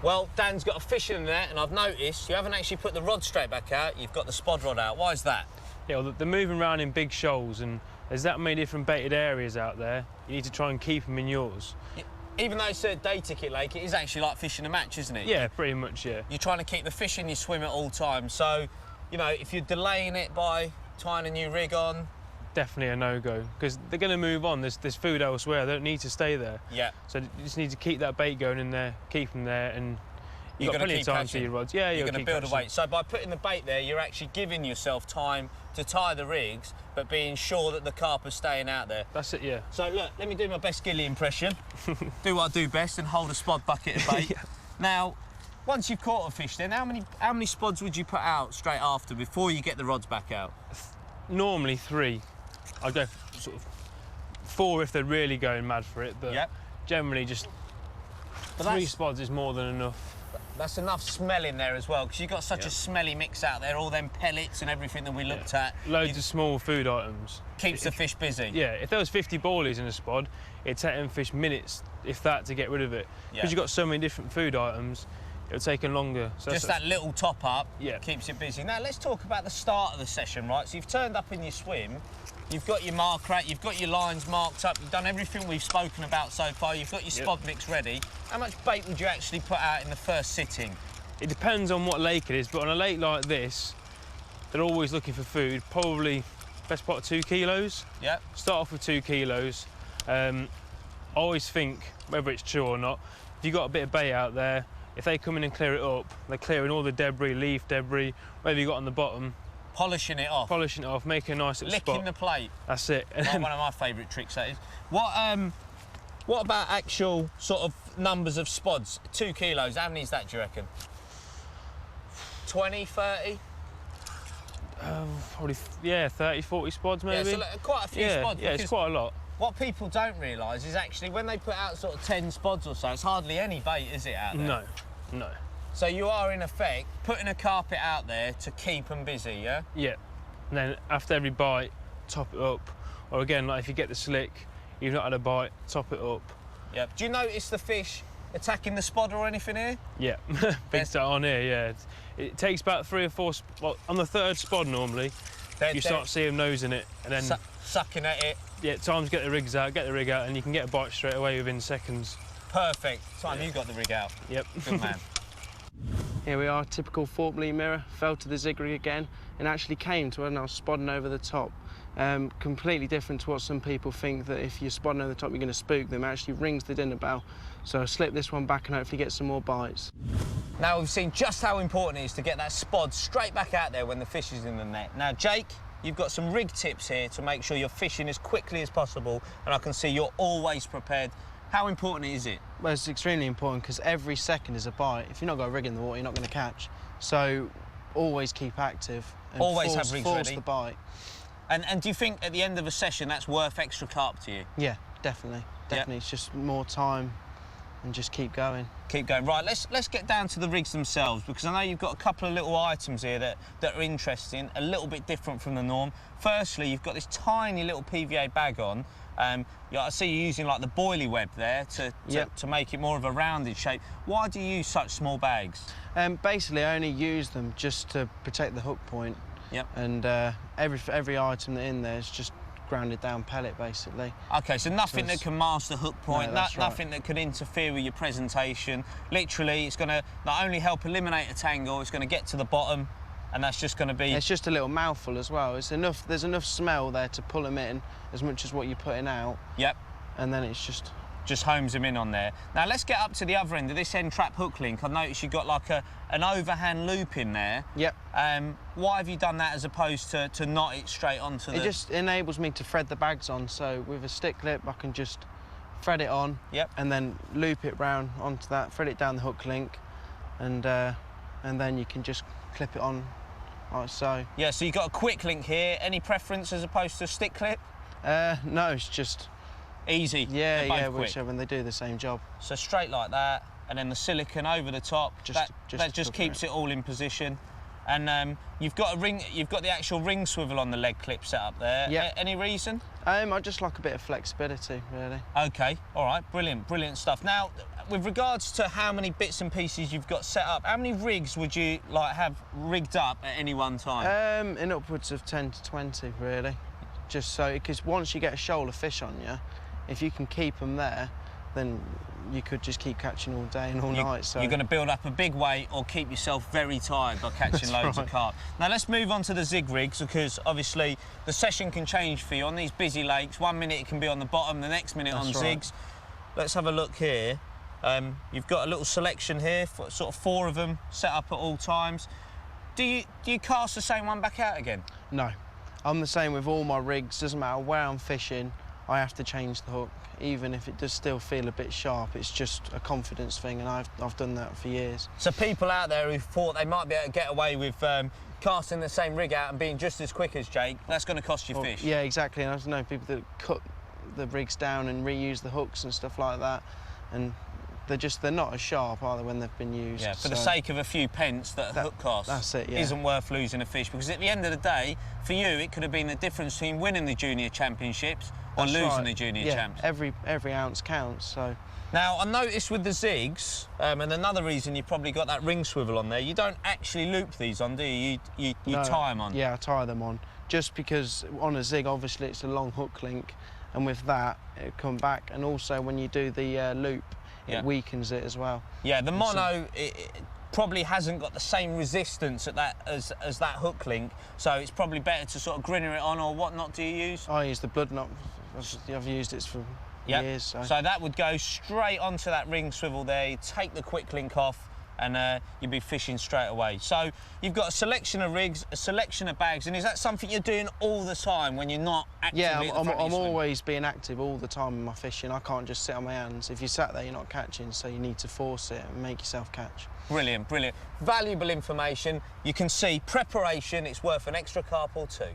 Well, Dan's got a fish in there, and I've noticed you haven't actually put the rod straight back out, you've got the spod rod out. Why is that? Yeah, well, they're moving around in big shoals, and there's that many different baited areas out there. You need to try and keep them in yours. Even though it's a day ticket lake, it is actually like fishing a match, isn't it? Yeah, pretty much, yeah. You're trying to keep the fish in your swim at all times. So, you know, if you're delaying it by tying a new rig on... Definitely a no-go, because they're going to move on. There's food elsewhere. They don't need to stay there. Yeah. So you just need to keep that bait going in there, keep them there, and you've got plenty of time to your rods. Yeah, you're going to build a weight. So by putting the bait there, you're actually giving yourself time to tie the rigs, but being sure that the carp are staying out there. That's it, yeah. So look, let me do my best Gilly impression. Do what I do best and hold a spod bucket of bait. Yeah. Now, once you've caught a fish, then how many spods would you put out straight after before you get the rods back out? Normally 3. I'd go sort of 4 if they're really going mad for it, but generally just 3 spods is more than enough. That's enough smell in there as well, because you've got such a smelly mix out there, all them pellets and everything that we looked at. Loads of small food items. Keeps the fish busy. Yeah, if there was 50 boilies in a spod, it'd take them fish minutes, if that, to get rid of it. Because you've got so many different food items, it'll take them longer. So just that little top up keeps it busy. Now let's talk about the start of the session, right? So you've turned up in your swim, you've got your mark rack, you've got your lines marked up, you've done everything we've spoken about so far, you've got your spod mix ready. How much bait would you actually put out in the first sitting? It depends on what lake it is, but on a lake like this, they're always looking for food, probably best part of 2 kilos. Yeah. Start off with 2 kilos. I always think, whether it's true or not, if you've got a bit of bait out there, if they come in and clear it up, they're clearing all the debris, leaf debris, whatever you got on the bottom. Polishing it off. Polishing it off, making a nice little spot. Licking the plate. That's it. One of my favourite tricks, that is. What about actual sort of numbers of spods? 2 kilos, how many is that, do you reckon? 20, 30? Probably, yeah, 30, 40 spods maybe. Yeah, so quite a few spods. Yeah, it's quite a lot. What people don't realise is actually when they put out sort of 10 spods or so, it's hardly any bait, is it, out there? No, no. So you are, in effect, putting a carpet out there to keep them busy, yeah? Yeah. And then after every bite, top it up. Or again, like if you get the slick, you've not had a bite, top it up. Yeah. Do you notice the fish attacking the spod or anything here? Yeah, big start on here, yeah. It takes about 3 or 4, well, on the 3rd spod normally, you start seeing them nosing it and then... Sucking at it. Yeah, time to get the rig out, and you can get a bite straight away within seconds. Perfect. Time you got the rig out. Yep. Good man. Here we are, typical fork-lead mirror, fell to the zig rig again, and actually came to when I was spodding over the top. Completely different to what some people think, that if you're spodding over the top, you're going to spook them. It actually rings the dinner bell. So I'll slip this one back and hopefully get some more bites. Now we've seen just how important it is to get that spod straight back out there when the fish is in the net. Now, Jake, you've got some rig tips here to make sure you're fishing as quickly as possible, and I can see you're always prepared. How important is it? Well, it's extremely important because every second is a bite. If you've not got a rig in the water, you're not going to catch. So always keep active and always have rigs force ready. the bite. And do you think at the end of a session that's worth extra carp to you? Yeah, definitely. Definitely. It's just more time and just keep going. Keep going. Right, let's get down to the rigs themselves, because I know you've got a couple of little items here that are interesting, a little bit different from the norm. Firstly, you've got this tiny little PVA bag on. I see you using like the boilie web there to make it more of a rounded shape. Why do you use such small bags? Basically, I only use them just to protect the hook point. Yep. And every item that's in there is just grounded down pellet, basically. OK, so nothing that can mask the hook point, nothing that could interfere with your presentation. Literally, it's going to not only help eliminate a tangle, it's going to get to the bottom, and that's just going to be... It's just a little mouthful as well. It's enough. There's enough smell there to pull them in as much as what you're putting out. Yep. And then it's just homes them in on there. Now let's get up to the other end of this end trap hook link. I noticed you've got like an overhand loop in there. Yep. Why have you done that as opposed to knot it straight onto the... It just enables me to thread the bags on, so with a stick clip I can just thread it on. Yep. And then loop it round onto that, thread it down the hook link, and then you can just clip it on like so. Yeah, so you've got a quick link here. Any preference as opposed to a stick clip? No, it's just... Easy. Yeah, whichever, and they do the same job. So straight like that, and then the silicone over the top. That just keeps it all in position. And you've got a ring. You've got the actual ring swivel on the leg clip set up there. Yeah. Any reason? I just like a bit of flexibility, really. Okay. All right. Brilliant stuff. Now, with regards to how many bits and pieces you've got set up, how many rigs would you like have rigged up at any one time? In upwards of 10 to 20, really. Just so, because once you get a shoal of fish on you, if you can keep them there, then you could just keep catching all day and all night. So you're going to build up a big weight or keep yourself very tired by catching loads of carp. Now let's move on to the zig rigs, because obviously the session can change for you on these busy lakes. 1 minute it can be on the bottom, the next minute on zigs. Let's have a look here. You've got a little selection here, for sort of 4 of them set up at all times. Do you cast the same one back out again? No, I'm the same with all my rigs. Doesn't matter where I'm fishing, I have to change the hook. Even if it does still feel a bit sharp, it's just a confidence thing, and I've done that for years. So people out there who thought they might be able to get away with casting the same rig out and being just as quick as Jake, that's going to cost you fish. Yeah, exactly. And I know people that cut the rigs down and reuse the hooks and stuff like that, and they're not as sharp, are they, when they've been used? Yeah, for the sake of a few pence that a hook cost, that's it, yeah. Isn't worth losing a fish, because at the end of the day, for you, it could have been the difference between winning the junior championships or losing the junior champs. Every ounce counts. So now I noticed with the zigs, and another reason you probably got that ring swivel on there, you don't actually loop these on, do you? You tie them on. Yeah, I tie them on, just because on a zig, obviously it's a long hook link, and with that it'll come back, and also when you do the loop, it weakens it as well. Yeah, the mono it probably hasn't got the same resistance at that as that hook link, so it's probably better to sort of grinner it on. Or what knot do you use? I use the blood knot. I've used it for years. So that would go straight onto that ring swivel there. You take the quick link off, and you'd be fishing straight away. So you've got a selection of rigs, a selection of bags, and is that something you're doing all the time when you're not actively at the front of your I'm swim? always being active all the time in my fishing. I can't just sit on my hands. If you sat there, you're not catching, so you need to force it and make yourself catch. Brilliant. Valuable information. You can see preparation, it's worth an extra carp or two.